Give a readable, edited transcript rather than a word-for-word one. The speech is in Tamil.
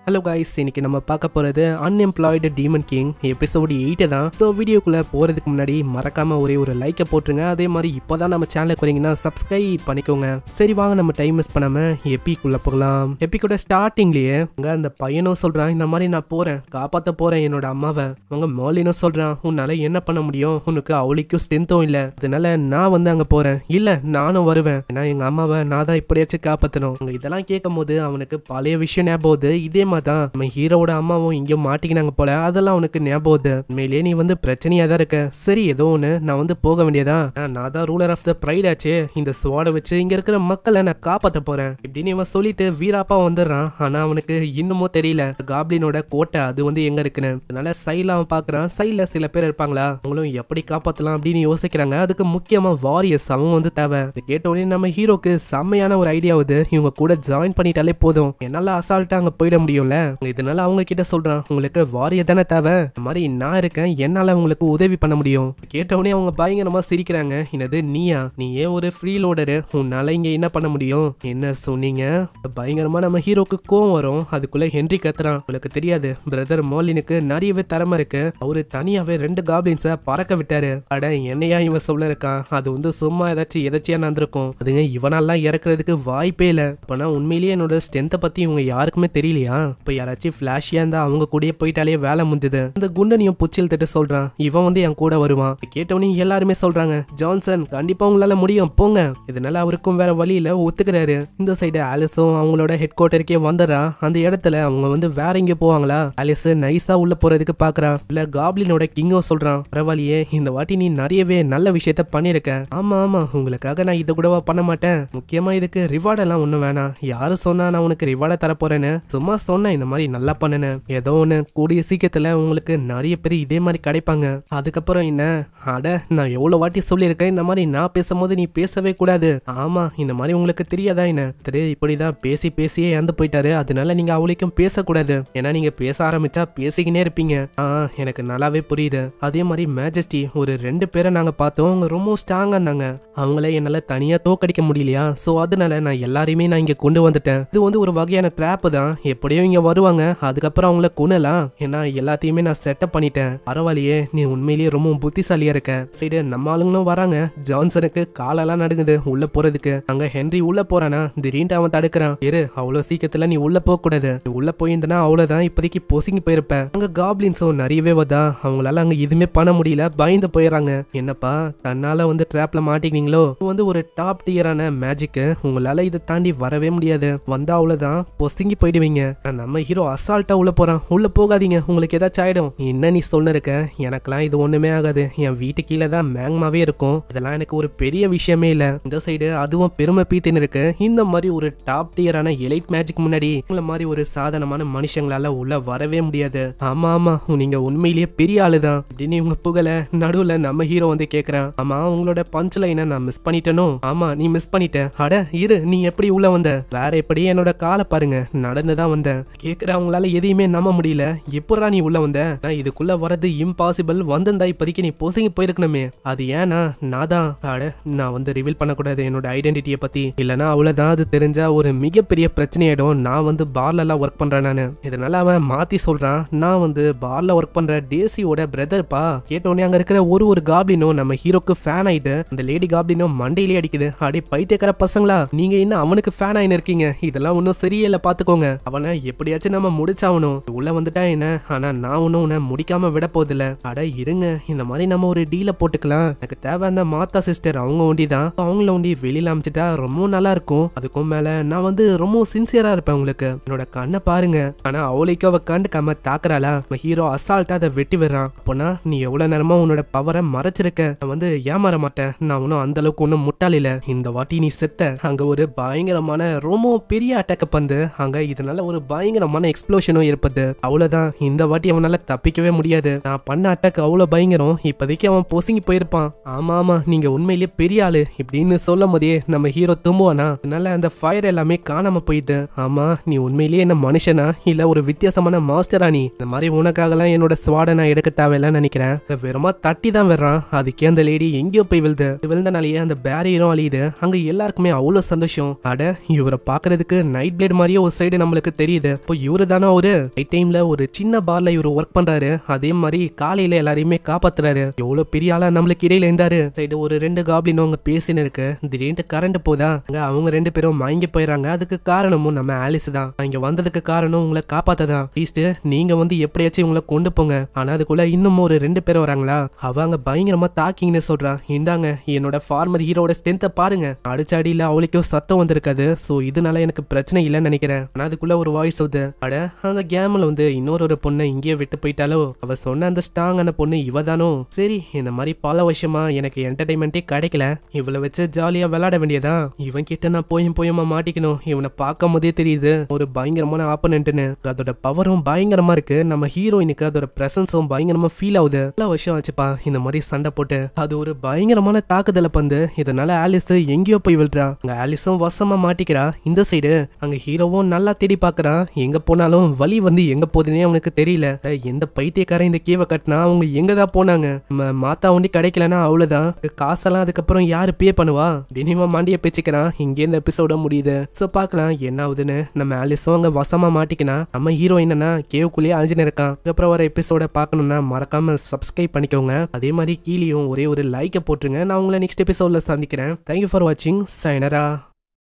ஹலோ கைஸ், இன்னைக்கு நம்ம பார்க்க போகிறது அன்எம்ப்ளாய்டு டீமன் கிங் எபிசோடு 8 தான். ஸோ வீடியோக்குள்ளே போகிறதுக்கு முன்னாடி மறக்காமல் ஒரே ஒரு லைக்கை போட்டுருங்க. அதே மாதிரி இப்போ தான் நம்ம சேனலுக்கு வரீங்கன்னா சப்ஸ்கிரைப் பண்ணிக்கோங்க. சரி வாங்க, நம்ம டைம் மிஸ் பண்ணாமல் எப்பிக்குள்ளே போகலாம். எப்பிக்கோட ஸ்டார்டிங்லேயே அங்கே அந்த பையனும் சொல்கிறான், இந்த மாதிரி நான் போகிறேன், காப்பாற்ற போகிறேன் என்னோட அம்மாவை. அவங்க மோலினும் சொல்கிறான், உன்னால் என்ன பண்ண முடியும், உனக்கு அவளுக்கும் ஸ்ட்ரென்த்தும் இல்லை, அதனால நான் வந்து அங்கே போகிறேன். இல்லை நானும் வருவேன், ஏன்னா எங்கள் அம்மாவை நான் தான் இப்படியாச்சும் காப்பாற்றணும். அவங்க இதெல்லாம் கேட்கும் போது அவனுக்கு பழைய விஷயம் ஞாபகம். இதே மாதிரி தான் நம்ம ஹீரோட அம்மாவும் இங்கே மாட்டிக்கினாங்க போல, அதெல்லாம் உனக்கு ஞாபகம். உண்மையிலேயே நீ வந்து பிரச்சனையா தான் இருக்க. சரி ஏதோ ஒன்று, நான் வந்து போக வேண்டியதா, நான் தான் ரூலர் ஆஃப் த பிரைட் ஆச்சு, இந்த ஸ்வாடை வச்சு இங்க இருக்கிற மக்களை நான் காப்பாற்ற போறேன் இப்படின்னு இவன் சொல்லிட்டு வீராப்பா வந்துடுறான். ஆனா அவனுக்கு இன்னமும் தெரியல காப்ளினோட கோட்டை அது வந்து எங்க இருக்குன்னு. அதனால சைல அவன் பாக்குறான், சைல சில பேர் இருப்பாங்களா, அவங்களும் எப்படி காப்பாற்றலாம் அப்படின்னு யோசிக்கிறாங்க. அதுக்கு முக்கியமா வாரியர்ஸ் அவங்க வந்து தேவை. கேட்டோடனே நம்ம ஹீரோக்கு செம்மையான ஒரு ஐடியா ஆகுது, இவங்க கூட ஜாயின் பண்ணிட்டாலே போதும், என்னால அசால்ட்டா அங்க போயிட முடியும்ல. இதனால அவங்க கிட்ட சொல்றான், உங்களுக்கு வாரியர் தானே தேவை, இந்த மாதிரி நான் இருக்கேன், என்னால உங்களுக்கு உதவி பண்ண முடியும். கேட்டவனே அவங்க பயங்கரமா சிரிக்கிறாங்க. என்னது நீயா, நீ ஏன் ஒரு ஃப்ரீ லோடரு, உன்னால இங்க என்ன பண்ண முடியும், என்ன சொன்னீங்க. பயங்கரமா நம்ம ஹீரோக்கு கோவம் வரும். அதுக்குள்ள ஹென்றி கத்துறான், உங்களுக்கு தெரியாது பிரதர் மோலினுக்கு நிறையவே திறமை இருக்கு, அவரு தனியாவே 2 காப்ளின்ஸை பறக்க விட்டாரு. அட என்னையா இவன் சொல்ல இருக்கான், அது வந்து சும்மா ஏதாச்சும் எதாச்சியா நடந்திருக்கும், அதுங்க இவனெல்லாம் இறக்குறதுக்கு வாய்ப்பே இல்லை. அப்பனா உண்மையிலேயே என்னோட ஸ்ட்ரென்த்தை பத்தி இவங்க யாருக்குமே தெரியலையா, இப்ப யாராச்சும் பிளாஷியா இருந்தா அவங்க கூடயே போயிட்டாலே வேலை முடிஞ்சது. அந்த குண்டனையும் புச்சில் தட்டு சொல்றான், இவன் வந்து என் கூட வருவான். கேட்டவனே எல்லாருமே சொல்றாங்க, ஜான்சன் கண்டிப்பா உங்களால முடியும் போங்க. இதனால அவருக்கும் வேற வழியில ஒத்துக்கிறாரு. இந்த சைடு ஆலிஸும் அவங்களோட ஹெட் குவார்ட்டருக்கே வந்துடுறா. அந்த இடத்துல அவங்க வந்து வேற எங்க போவாங்களா, ஆலிஸ் நைஸா உள்ள போறதுக்கு பாக்குறான். இல்ல காப்ளினோட கிங்கோ சொல்றான், பரவாயில்லையே இந்த வாட்டி நீ நிறையவே நல்ல விஷயத்த பண்ணிருக்க. ஆமா ஆமா, உங்களுக்காக நான் இதை கூடவா பண்ண மாட்டேன், முக்கியமா இதுக்கு ரிவார்ட் எல்லாம் ஒண்ணும் வேணாம், யாரு சொன்னா நான் உனக்கு ரிவார்டை தர போறேன்னு, சும்மா சொன்னேன் இந்த மாதிரி நல்லா பண்ணுனேன், ஏதோ ஒண்ணு கூடிய சீக்கிரத்துல உங்களுக்கு நிறைய பேர் இதே மாதிரி கிடைப்பாங்க. அதுக்கப்புறம் என்ன, அட நான் எவ்வளவு வாட்டி சொல்லியிருக்கேன், இந்த மாதிரி நான் பேசும்போது நீ பேசவே கூடாது. ஆமா இந்த மாதிரி உங்களுக்கு தெரியாதா என்ன, சரி இப்படிதான் பேசி பேசியே இறந்து போயிட்டாரு, அதனால நீங்க அவளுக்கும் பேசக்கூடாது, ஏன்னா நீங்க பேச ஆரம்பிச்சா பேசிக்கினே இருப்பீங்க. எனக்கு நல்லாவே புரியுது. அதே மாதிரி மேஜஸ்டி ஒரு 2 பேரை நாங்க பார்த்தோம், அவங்க ரொம்ப ஸ்ட்ராங்கா இருந்தாங்க, அவங்கள என்னால தனியா தோக்கடிக்க முடியலையா, சோ அதனால நான் எல்லாரையுமே நான் இங்க கொண்டு வந்துட்டேன். இது வந்து ஒரு வகையான ட்ராப் தான், எப்படியும் இங்க வருவாங்க, அதுக்கப்புறம் அவங்கள கொன்னலாம், ஏன்னா எல்லாத்தையுமே நான் செட்டப் பண்ணிட்டேன். பரவாயில்லையே நீ உண்மையிலேயே ரொம்ப புத்திசாலியா இருக்க. சரி நம்ம ஆளுங்களும் வராங்க. ஜான்சனுக்கு காலெல்லாம் நடுங்குது உள்ள போறதுக்கு. அங்க ஹென்றி உள்ள போறானா, திடீர்னு அவன் தடுக்கிறான், இரு அவ்வளவு சீக்கிரத்துல நீ உள்ள போக கூடாது, உள்ள போயிருந்தனா அவ்வளவுதான், இப்போதைக்கு பொசிங்கி போயிருப்ப. அங்க காப்ளின்ஸும் நிறையவே வந்தா, அவங்களால அங்க எதுவுமே பண்ண முடியல, பயந்து போயிடறாங்க. என்னப்பா தன்னால வந்து ட்ராப்ல மாட்டிக்கிங்களோ, வந்து ஒரு டாப் டியரான மேஜிக், உங்களால இதை தாண்டி வரவே முடியாது, வந்தா அவ்வளவுதான் பொசிங்கி போயிடுவீங்க. நம்ம ஹீரோ அசால்ட்டா உள்ள போறான், உள்ள போகாதீங்க உங்களுக்கு ஏதாச்சும் ஆயிடும். என்ன நீ சொன்ன இருக்க, எனக்கெல்லாம் இது ஒண்ணுமே ஆகாது, என் வீட்டு கீழே தான் மேங்மாவே இருக்கும், இதெல்லாம் எனக்கு ஒரு பெரிய விஷயமே இல்ல. இந்த சைடு அதுவும் பெருமை பீத்தின்னு இருக்கு, இந்த மாதிரி ஒரு டாப் டியரான எலைட் மேஜிக் முன்னாடி உங்களை மாதிரி ஒரு சாதாரணமான மனுஷங்களால உள்ள வரவே முடியாது. ஆமா ஆமா நீங்க உண்மையிலேயே பெரிய ஆளுதான் அப்படின்னு இவங்க புகழ நடுவுல நம்ம ஹீரோ வந்து கேக்குறான், ஆமா உங்களோட பஞ்ச் லைனை நான் மிஸ் பண்ணிட்டேனோ. ஆமா நீ மிஸ் பண்ணிட்ட, அட இரு நீ எப்படி உள்ள வந்த, வேற எப்படி என்னோட காலை பாருங்க நடந்துதான் வந்த. கேக்குற அவங்களால எதையுமே நம்ப முடியல, எப்படா நீ உள்ள வந்த, நான் இதுக்குள்ள வரது இம்பாசிபிள், வந்திருந்தா இப்போதைக்கு நீ பொசிங்க போயிருக்கணுமே. அது ஏன்னா நான் வந்து ரிவீல் பண்ணக்கூடாது என்னோட ஐடென்டிட்டியை பத்தி, இல்லனா அவ்வளவுதான், அது தெரிஞ்சா ஒரு மிகப்பெரிய பிரச்சனையாயிடும், நான் வந்து பார்ல எல்லாம் ஒர்க் பண்றேன் நானு. இதனால அவன் மாத்தி சொல்றான், நான் வந்து பார்ல ஒர்க் பண்ற டேசியோட பிரதர்ப்பா. கேட்டோடனே அங்க இருக்கிற ஒரு காப்ளினும் நம்ம ஹீரோக்கு ஃபேன் ஆயிட்டு, அந்த லேடி காப்ளினும் மண்டையிலே அடிக்குது, அடே பைத்தியக்கார பசங்களா நீங்க இன்னும் அவனுக்கு ஃபேன் ஆயின்னு இருக்கீங்க, இதெல்லாம் ஒன்னும் சரியில்லை பாத்துக்கோங்க, அவனை எப்படியாச்சும் நம்ம முடிச்சாவணும், உள்ள வந்துட்டா என்ன, ஆனா நான் ஒன்னும் உன்னை முடிக்காம விட போதில்ல. அட இருங்க இந்த மாதிரி நம்ம ஒரு டீல போட்டுக்கலாம், எனக்கு தேவை அந்த மாத்தா சிஸ்டர் அவங்க ஒண்டிதான், அவங்கள ஒண்டி வெளியில அமைச்சிட்டா ரொம்ப நல்லா இருக்கும், அதுக்கும் மேல நான் வந்து ரொம்ப சின்சியரா இருப்பேன், உங்களுக்கு என்னோட கண்ணை பாருங்க. ஆனா அவளுக்கு அவ கண்டுக்காம தாக்குறாளா, ஹீரோ அசால்ட்டா அதை வெட்டி விடுறான். அப்போனா நீ எவ்வளவு நேரமா உன்னோட பவரை மறைச்சிருக்க, நான் வந்து ஏமாற மாட்டேன், நான் ஒன்னும் அந்த அளவுக்கு ஒன்னும் முட்டாள் இல்ல, இந்த வாட்டி நீ செத்த. அங்க ஒரு பயங்கரமான ரொம்ப பெரிய அட்டாக் வந்து அங்க இதனால ஒரு பயங்கரமான எக்ஸ்ப்ளோஷனும் ஏற்படுது. அவ்வளவுதான் இந்த வாட்டி அவனால தப்பிக்கவே முடியாது, நான் பண்ண அட்டாக் அவ்வளவு பயங்கரம், இப்போதைக்கு அவன் பொசுங்கி போயிருப்பான். ஆமா ஆமா நீங்க உண்மையிலேயே பெரிய ஆளு இப்படின்னு சொல்லும் போதே நம்ம ஹீரோ தும்புவானா, அதனால அந்த ஃபயர் எல்லாமே காணாம போயிடுது. ஆமா நீ உண்மையிலேயே என்ன மனுஷனா இல்ல ஒரு வித்தியாசமான மாஸ்டரா, நீ இந்த மாதிரி உனக்காகலாம் என்னோட ஸ்வாட நான் எடுக்க தேவையில்லைன்னு நினைக்கிறேன். வெறுமா தட்டி தான் வர்றான், அதுக்கே அந்த லேடி எங்கேயோ போய் விழுந்தனாலேயே அந்த பேரியரும் அழியுது. அங்க எல்லாருக்குமே அவ்வளவு சந்தோஷம். அட இவரை பாக்குறதுக்கு நைட் பிளேட் மாதிரியே ஒரு சைடு நம்மளுக்கு தெரியுது, வருது. இப்போ இவரு தானே ஒரு டைம்ல ஒரு சின்ன பார்ல இவரு ஒர்க் பண்றாரு. அதே மாதிரி காலையில எல்லாரையுமே காப்பாத்துறாரு. எவ்வளவு பெரிய ஆளா நம்மளுக்கு இடையில இருந்தாரு. சைடு ஒரு 2 காப்ளினும் அவங்க பேசின்னு இருக்கு. திடீர்னு கரண்ட் போதா அவங்க 2 பேரும் மயங்கி போயிடறாங்க. அதுக்கு காரணமும் நம்ம ஆலிஸ் தான். இங்க வந்ததுக்கு காரணம் உங்களை காப்பாத்ததான். அட்லீஸ்ட் நீங்க வந்து எப்படியாச்சும் உங்களை கொண்டு போங்க. ஆனா அதுக்குள்ள இன்னும் ஒரு 2 பேர் வராங்களா. அவங்க பயங்கரமா தாக்கிங்கன்னு சொல்றா. இந்தாங்க என்னோட ஃபார்மர் ஹீரோட ஸ்ட்ரென்த்தை பாருங்க. அடிச்ச அடியில அவளுக்கும் சத்தம் வந்திருக்காது. சோ இதனால எனக்கு பிரச்சனை இல்லைன்னு நினைக்கிறேன். ஆனா அதுக்குள்ள ஒரு வாய்ஸ் வருது. அட அந்த கேம்ல வந்து இன்னொரு பொண்ணை இங்கேயே விட்டு போயிட்டாலோ. அவ சொன்ன அந்த ஸ்ட்ராங்கான பொண்ணு இவதானோ. சரி இந்த மாதிரி பல வருஷமா எனக்கு என்டர்டைன்மெண்டே கிடைக்கல. இவளை வச்சு ஜாலியா விளையாட வேண்டியதா. இவன் கிட்ட நான் போயுமா மாட்டிக்கணும். இவனை பார்க்கும் போதே தெரியுது ஒரு பயங்கரமான ஆப்பனன்ட்னு. அதோட பவரும் பயங்கரமா இருக்கு. நம்ம ஹீரோயினுக்கு அதோட பிரசன்ஸும் பயங்கரமா ஃபீல் ஆகுது. பல வருஷம் ஆச்சுப்பா இந்த மாதிரி சண்டை போட்டு. அது ஒரு பயங்கரமான தாக்குதலை பந்து. இதனால ஆலிஸ் எங்கேயோ போய் விழுறா. அங்க ஆலிஸும் வசமா மாட்டிக்கிறா. இந்த சைடு அங்க ஹீரோவும் நல்லா தேடி பாக்குறான். எங்க போனாலும் வழி வந்து எங்க போகுதுன்னே அவனுக்கு தெரியல. எந்த பைத்தியக்காரன் இந்த கேவை கட்டினா அவங்க எங்கதான் போனாங்க. நம்ம மாத்தா ஒண்டி கிடைக்கலன்னா அவ்வளவுதான். காசெல்லாம் அதுக்கப்புறம் யாரு பே பண்ணுவா. தினிமா மாண்டிய பேச்சுக்கிறான். இங்கே இந்த எபிசோட முடியுது. சோ பாக்கலாம் என்ன ஆகுதுன்னு. நம்ம ஆலிஸும் அங்க வசமா மாட்டிக்கினா. நம்ம ஹீரோ என்னன்னா கேவுக்குள்ளேயே அழிஞ்சுன்னு இருக்கான். அதுக்கப்புறம் வர எபிசோட பார்க்கணும்னா மறக்காம சப்ஸ்கிரைப் பண்ணிக்கோங்க. அதே மாதிரி கீழேயும் ஒரே ஒரு லைக்கை போட்டுருங்க. நான் உங்களை நெக்ஸ்ட் எபிசோட்ல சந்திக்கிறேன். தேங்க்யூ ஃபார் வாட்சிங். சைனரா.